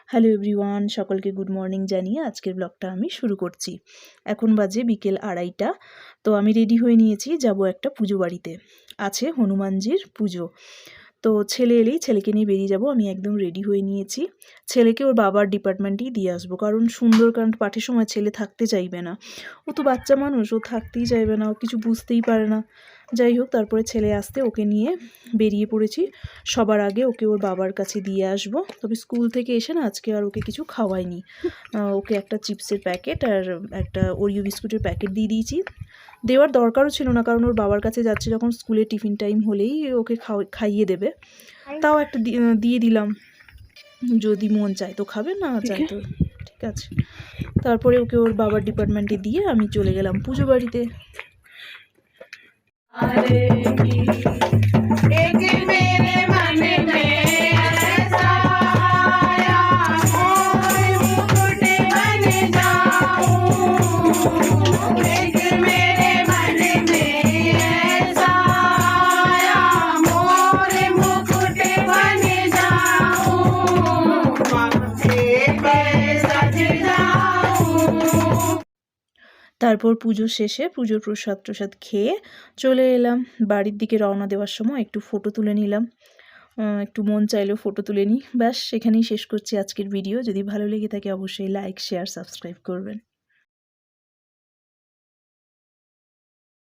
Hello everyone, সকলকে good morning জানিয়ে আজকের ব্লগটা আমি শুরু করছি। এখন বাজে বিকেল 2:30। তো আমি রেডি হয়ে নিয়েছি, যাব একটা পুজো বাড়িতে, আছে হনুমানজির পুজো। তো ছেলে এলেই ছেলেকে নিয়ে বেরিয়ে যাব। আমি একদম রেডি হয়ে নিয়েছি। ছেলেকে ওর বাবার ডিপার্টমেন্টেই দিয়ে আসবো, কারণ সুন্দরকাণ্ড পাঠের সময় ছেলে থাকতে চাইবে না। ও তো বাচ্চা মানুষ, ও থাকতেই চাইবে না, ও কিছু বুঝতেই পারে না। যাই হোক, তারপরে ছেলে আসতে ওকে নিয়ে বেরিয়ে পড়েছি। সবার আগে ওকে ওর বাবার কাছে দিয়ে আসবো। তবে স্কুল থেকে এসে না আজকে আর ওকে কিছু খাওয়াইনি। ওকে একটা চিপসের প্যাকেট আর একটা ওরিও বিস্কুটের প্যাকেট দিয়ে দিয়েছি। দেওয়ার দরকারও ছিল না, কারণ ওর বাবার কাছে যাচ্ছে যখন, স্কুলে টিফিন টাইম হলেই ওকে খাইয়ে দেবে। তাও একটা দিয়ে দিলাম, যদি মন চায় তো খাবে, না চায় তো ঠিক আছে। তারপরে ওকে ওর বাবার ডিপার্টমেন্টে দিয়ে আমি চলে গেলাম পুজো বাড়িতে। তারপর পুজো শেষে পুজোর প্রসাদ খেয়ে চলে এলাম বাড়ির দিকে। রওনা দেওয়ার সময় একটু ফটো তুলে নিলাম, একটু মন চাইলেও ফটো তুলে নিই। ব্যাস, সেখানেই শেষ করছি আজকের ভিডিও। যদি ভালো লেগে থাকে অবশ্যই লাইক, শেয়ার, সাবস্ক্রাইব করবেন।